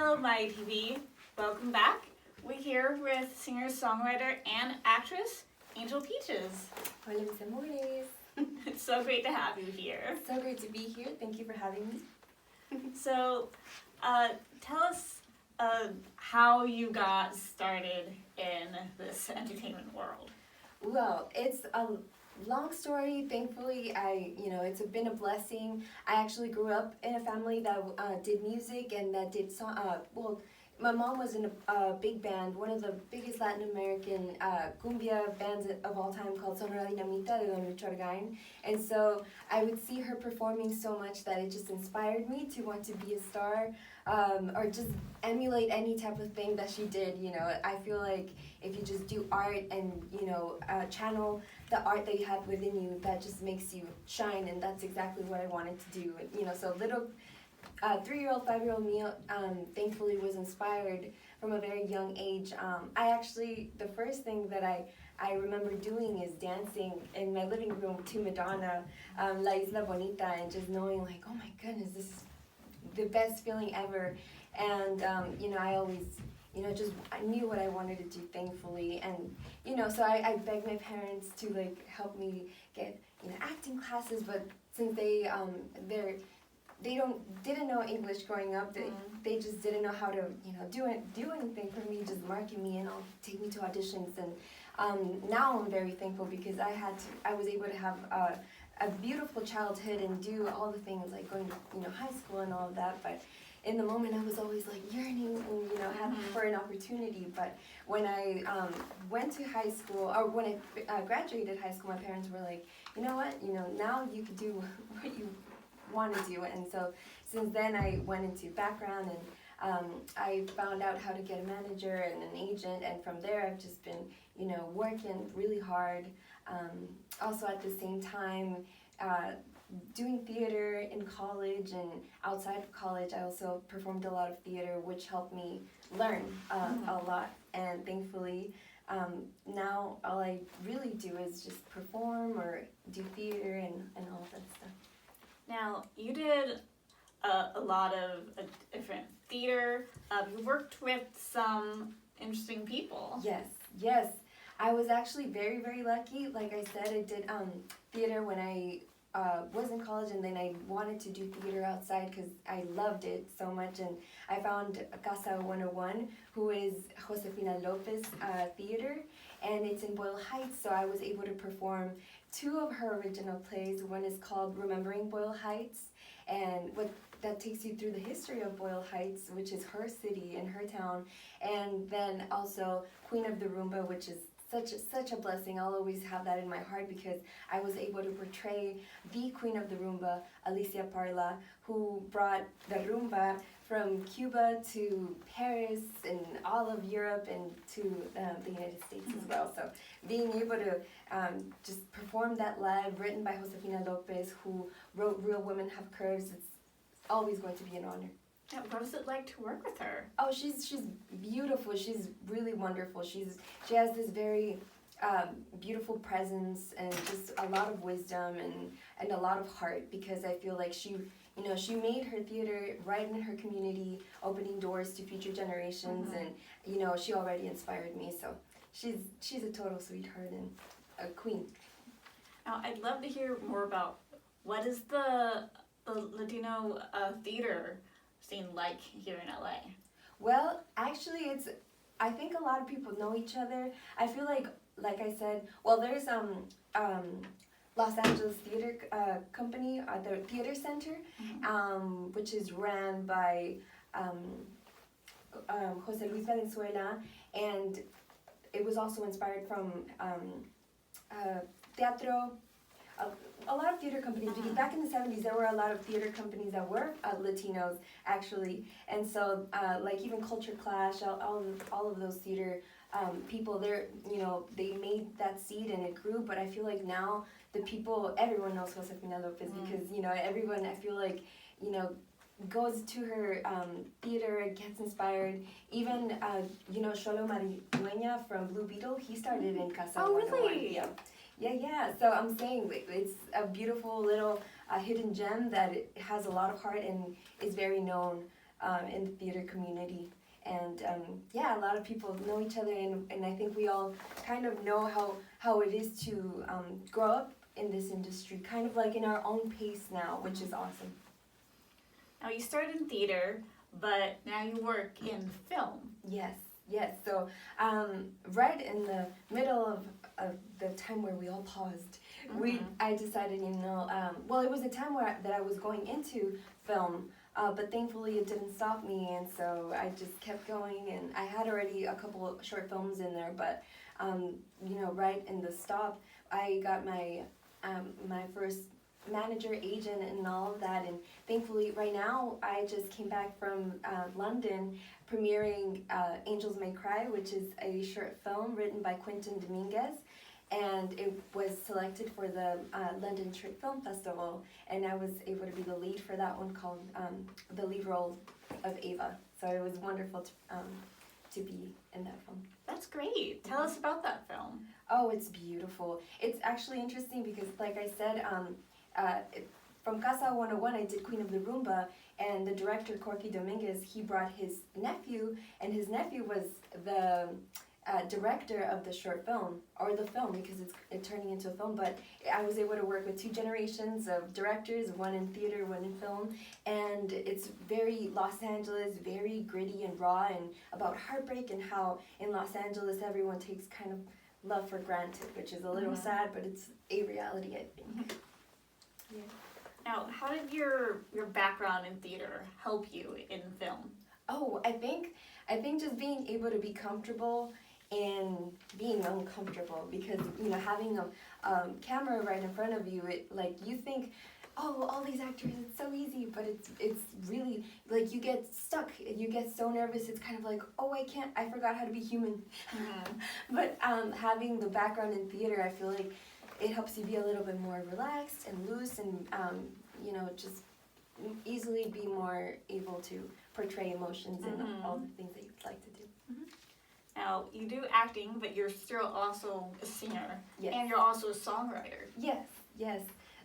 Hello, Maeya TV. Welcome back. We're here with singer-songwriter and actress Angel Peaches. Hola, mis amores. It's so great to have you here. So great to be here. Thank you for having me. So, tell us how you got started in this entertainment world. Well, it's a long story. Thankfully, it's been a blessing. I actually grew up in a family that did music and that did song. My mom was in a big band, one of the biggest Latin American cumbia bands of all time called Sonora Dinamita de Don Lucho Argain. And so I would see her performing so much that it just inspired me to want to be a star or just emulate any type of thing that she did. You know, I feel like if you just do art and, channel the art that you have within you, that just makes you shine, and that's exactly what I wanted to do. So little 3-year-old, 5-year-old me, thankfully was inspired from a very young age. The first thing that I remember doing is dancing in my living room to Madonna, La Isla Bonita, and just knowing like, oh my goodness, this is the best feeling ever. And, I always, I knew what I wanted to do, thankfully. And, so I begged my parents to like help me get, acting classes, but since they didn't know English growing up. They just didn't know how to do anything for me, just marking me and take me to auditions. And now I'm very thankful because I was able to have a beautiful childhood and do all the things like going to high school and all of that. But in the moment I was always like yearning and happy for an opportunity. But when I went to high school, or when I graduated high school, my parents were like, you know what, now you can do what you want to do. And so since then I went into background, and I found out how to get a manager and an agent, and from there I've just been working really hard. Also at the same time doing theater in college, and outside of college I also performed a lot of theater, which helped me learn a lot. And thankfully now all I really do is just perform or do theater and all of that stuff. Now, you did a lot of different theater. You worked with some interesting people. Yes. I was actually very, very lucky. Like I said, I did theater when I was in college, and then I wanted to do theater outside because I loved it so much. And I found Casa 101, who is Josefina Lopez Theater, and it's in Boyle Heights. So I was able to perform 2 of her original plays. One is called Remembering Boyle Heights, and that takes you through the history of Boyle Heights, which is her city and her town, and then also Queen of the Rumba, which is such a blessing. I'll always have that in my heart because I was able to portray the Queen of the Rumba, Alicia Parla, who brought the rumba from Cuba to Paris and all of Europe and to the United States as well. So being able to just perform that live, written by Josefina Lopez, who wrote Real Women Have Curves, it's always going to be an honor. Yeah, what was it like to work with her? Oh, she's beautiful. She's really wonderful. She has this very beautiful presence and just a lot of wisdom and a lot of heart, because I feel like she made her theater right in her community, opening doors to future generations, and she already inspired me. So she's a total sweetheart and a queen. Now, I'd love to hear more about what is the Latino theater scene like here in LA? Well, actually, I think a lot of people know each other. I feel like I said, well, there's Los Angeles Theater Company, the Theater Center, which is ran by Jose Luis Valenzuela, and it was also inspired from teatro. A lot of theater companies, because back in the 70s there were a lot of theater companies that were Latinos actually, and so like even Culture Clash, all of those theater people, they made that seed and it grew. But I feel like now everyone knows Josefina Lopez because everyone, I feel like goes to her theater, gets inspired. Even Xolo Maridueña from Blue Beetle, he started in Casa 101. Oh, really? Yeah. So I'm saying it's a beautiful little hidden gem that it has a lot of heart and is very known in the theater community. And yeah, a lot of people know each other, and I think we all kind of know how it is to grow up in this industry, kind of like in our own pace now, which is awesome. Now you started in theater, but now you work in film. Yes. So right in the middle of the time where we all paused, I decided, well, it was a time that I was going into film, but thankfully it didn't stop me, and so I just kept going, and I had already a couple of short films in there, but right in the stop, I got my my first manager, agent, and all of that, and thankfully right now I just came back from London premiering Angels May Cry, which is a short film written by Quentin Dominguez, and it was selected for the London Short Film Festival, and I was able to be the lead for that one, called the lead role of Ava. So it was wonderful to be in that film. That's great. Tell us about that film. Oh, it's beautiful. It's actually interesting because, like I said, from Casa 101, I did Queen of the Rumba, and the director, Corky Dominguez, he brought his nephew, and his nephew was the director of the short film, or the film, because it's turning into a film, but I was able to work with two generations of directors, one in theater, one in film, and it's very Los Angeles, very gritty and raw, and about heartbreak, and how in Los Angeles everyone takes kind of love for granted, which is a little sad, but it's a reality, I think. Yeah. Now, how did your background in theater help you in film? Oh, I think just being able to be comfortable in being uncomfortable, because having a camera right in front of you, it, like, you think, oh, all these actors, it's so easy, but it's really, like, you get stuck, you get so nervous, it's kind of like, oh, I forgot how to be human. But having the background in theater, I feel like it helps you be a little bit more relaxed and loose, and just easily be more able to portray emotions and all the things that you'd like to do. Now, you do acting, but you're still also a singer, Yes. and you're also a songwriter. Yes.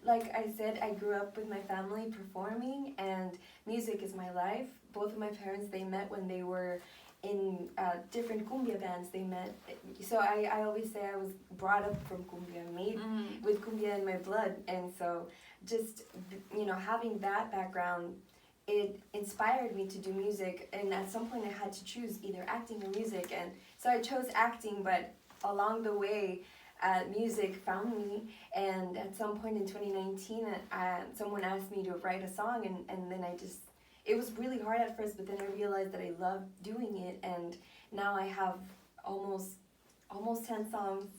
Like I said, I grew up with my family performing, and music is my life. Both of my parents, they met when they were in different cumbia bands. They met, so I always say I was brought up from cumbia, made with cumbia in my blood, and so just having that background, it inspired me to do music, and at some point I had to choose either acting or music, and so I chose acting, but along the way music found me, and at some point in 2019 someone asked me to write a song, and then it was really hard at first, but then I realized that I loved doing it, and now I have almost 10 songs,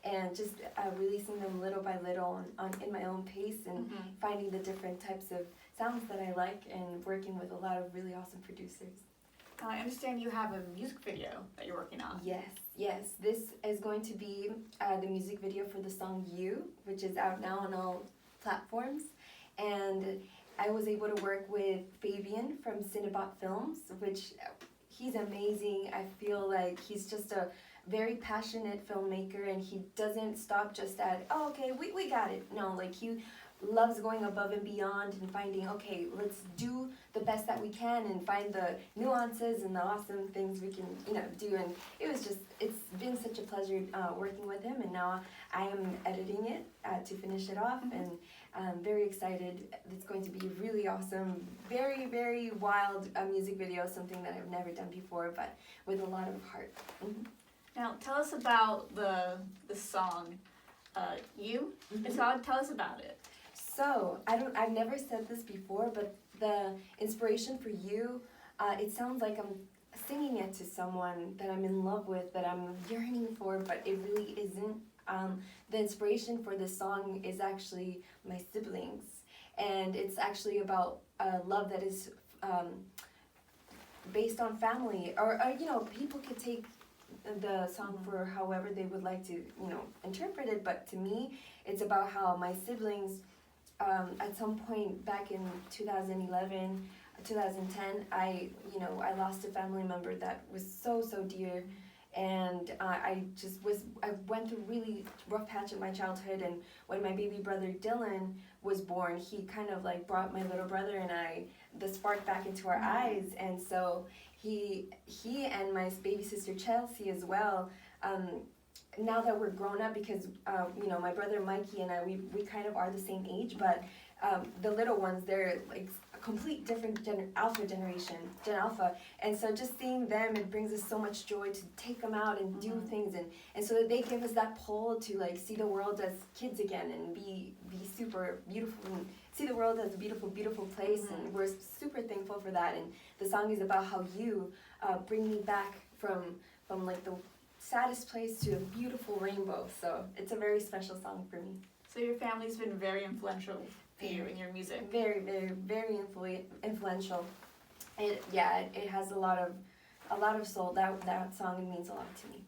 and just releasing them little by little in my own pace, and finding the different types of sounds that I like, and working with a lot of really awesome producers. I understand you have a music video that you're working on. Yes. This is going to be the music video for the song You, which is out now on all platforms, and I was able to work with Fabian from Cinnabot Films, which he's amazing. I feel like he's just a very passionate filmmaker, and he doesn't stop just at, oh, okay, we got it. No, like, he loves going above and beyond and finding, okay, let's do the best that we can and find the nuances and the awesome things we can, do. And it's been such a pleasure working with him, and now I am editing it to finish it off, and I'm very excited. It's going to be really awesome, very, very wild music video, something that I've never done before, but with a lot of heart. Now, tell us about the song, You. Tell us about it. So, I've never said this before, but the inspiration for You, it sounds like I'm singing it to someone that I'm in love with, that I'm yearning for, but it really isn't. The inspiration for this song is actually my siblings, and it's actually about love that is based on family, or people could take the song for however they would like to, interpret it, but to me, it's about how my siblings, at some point back in 2011, 2010, I lost a family member that was so dear, and I went through really rough patch in my childhood. And when my baby brother Dylan was born, he kind of like brought my little brother and I the spark back into our eyes. And so he and my baby sister Chelsea as well. Now that we're grown up, because my brother Mikey and I, we kind of are the same age, but the little ones, they're like a complete different Gen Alpha, and so just seeing them, it brings us so much joy to take them out and do things, and so that they give us that pull to like see the world as kids again and be super beautiful and see the world as a beautiful place, and we're super thankful for that. And the song is about how you bring me back from like the saddest place to a beautiful rainbow. So it's a very special song for me. So your family's been very influential for you in your music. Very, very, very influential. It has a lot of soul. That song means a lot to me.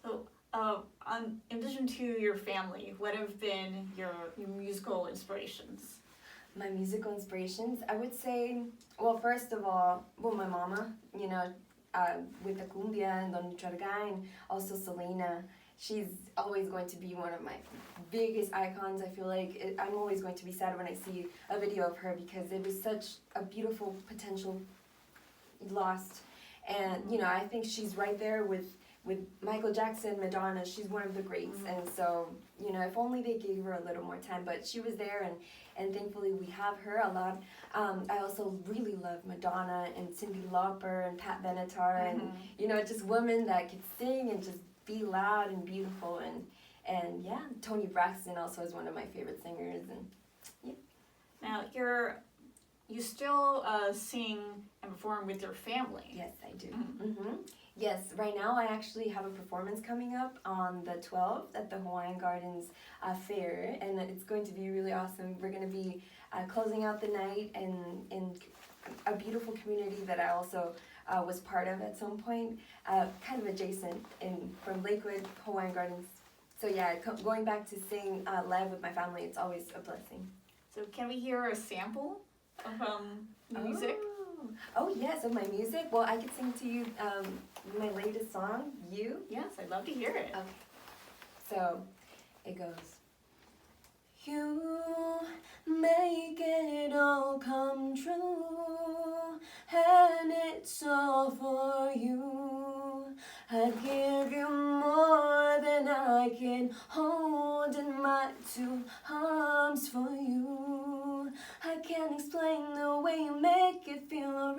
So, in addition to your family, what have been your musical inspirations? My musical inspirations, I would say, well, first of all, my mama, with the cumbia and Don Charga, and also Selena. She's always going to be one of my biggest icons. I feel like I'm always going to be sad when I see a video of her, because it was such a beautiful potential lost. And, I think she's right there with Michael Jackson, Madonna. She's one of the greats. And so, if only they gave her a little more time. But she was there, and thankfully we have her a lot. I also really love Madonna and Cyndi Lauper and Pat Benatar, and, just women that could sing and just be loud and beautiful. And yeah, Toni Braxton also is one of my favorite singers. And yeah. Now, you still sing and perform with your family. Yes, I do. Yes, right now I actually have a performance coming up on the 12th at the Hawaiian Gardens Fair, and it's going to be really awesome. We're going to be closing out the night in a beautiful community that I also was part of at some point, kind of adjacent from Lakewood, Hawaiian Gardens. So yeah, going back to sing live with my family, it's always a blessing. So can we hear a sample of music? Oh yes, of my music? Well, I could sing to you my latest song, You. Yes, I'd love to hear it. Okay. So, it goes. You make it all come true, and it's all for you. I'd give you more than I can hold in my two arms for you. I can't explain the way you make it feel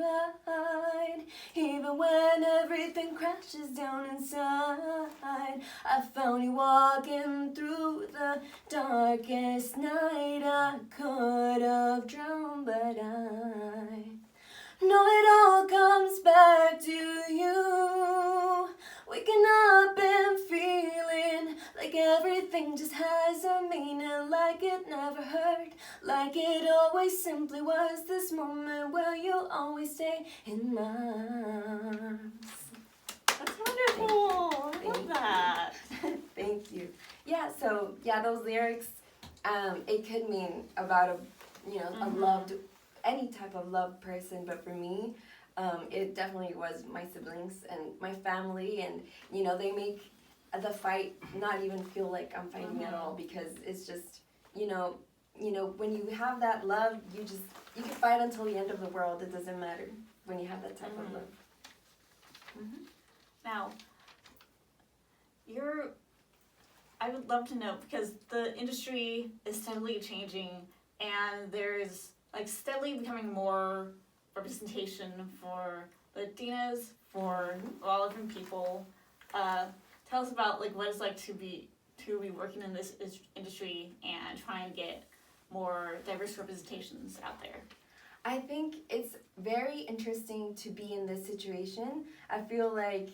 right, even when everything crashes down inside. I found you walking through the darkest night. I could have drowned, but I know it all comes back to you. Waking up and feeling like everything just has a meaning, like it never hurt, like it always simply was. This moment where you'll always stay in my arms. That's wonderful. I love that. Thank you. Yeah, so those lyrics, it could mean about a loved, any type of loved person, but for me, it definitely was my siblings and my family, and they make the fight not even feel like I'm fighting at all, because it's just when you have that love, you can fight until the end of the world. It doesn't matter when you have that type of love. Now, I would love to know, because the industry is steadily changing, and there's steadily becoming more representation for Latinas, for all different people. Tell us about what it's like to be working in this industry and trying to get more diverse representations out there. I think it's very interesting to be in this situation. I feel like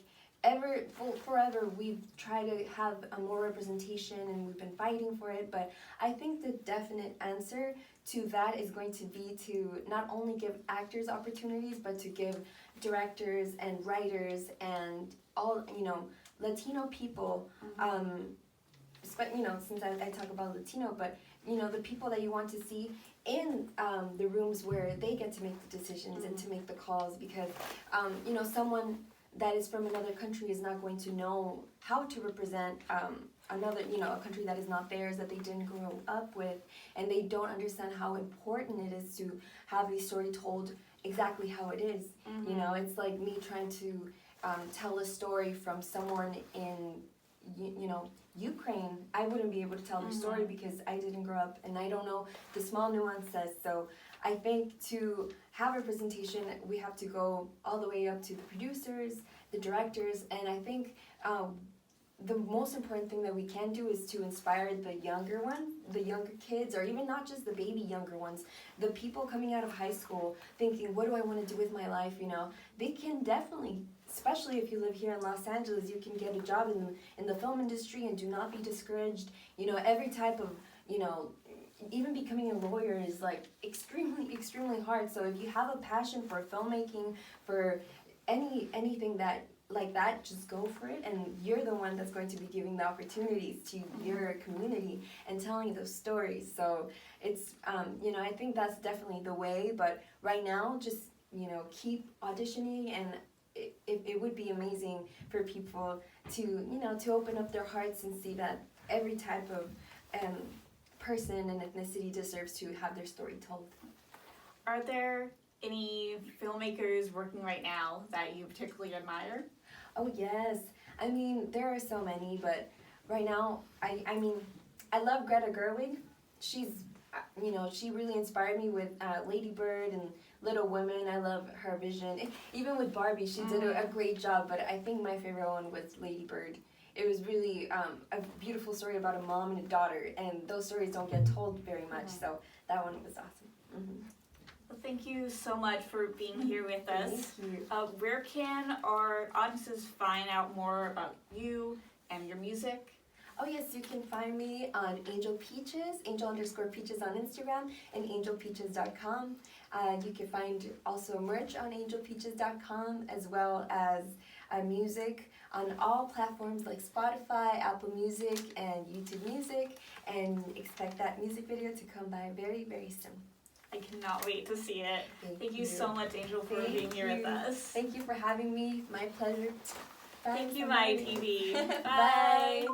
forever we've tried to have a more representation, and we've been fighting for it, but I think the definite answer to that is going to be to not only give actors opportunities, but to give directors and writers and all Latino people, since I talk about Latino, but the people that you want to see in the rooms where they get to make the decisions and to make the calls, because someone that is from another country is not going to know how to represent another, a country that is not theirs, that they didn't grow up with, and they don't understand how important it is to have the story told exactly how it is. Mm-hmm. It's like me trying to tell a story from someone in, Ukraine. I wouldn't be able to tell their story because I didn't grow up and I don't know the small nuances. So I think to have representation, we have to go all the way up to the producers, the directors, and I think the most important thing that we can do is to inspire the younger kids, or even not just the baby younger ones, the people coming out of high school thinking, what do I want to do with my life? They can definitely, especially if you live here in Los Angeles, you can get a job in the film industry and do not be discouraged. Every type of, even becoming a lawyer is like extremely hard. So if you have a passion for filmmaking, for anything that like that, just go for it, and you're the one that's going to be giving the opportunities to your community and telling those stories. So it's I think that's definitely the way. But right now, just keep auditioning, and it would be amazing for people to open up their hearts and see that every type of person and ethnicity deserves to have their story told. Are there any filmmakers working right now that you particularly admire? Oh yes, I mean there are so many, but right now I love Greta Gerwig. She's she really inspired me with Lady Bird and Little Women. I love her vision. Even with Barbie, she did a great job, but I think my favorite one was Lady Bird. It was really a beautiful story about a mom and a daughter, and those stories don't get told very much, so that one was awesome. Well, thank you so much for being here with us. Thank you. Where can our audiences find out more about you and your music? Oh yes, you can find me on Angel Peaches, Angel_Peaches on Instagram, and angelpeaches.com. You can find also merch on angelpeaches.com, as well as music on all platforms like Spotify, Apple Music, and YouTube Music, and expect that music video to come by very, very soon. I cannot wait to see it. Thank you so much, Angel, for Thank being here you. with us. Thank you for having me. My pleasure. Bye, Thank you, Maeya TV. Bye.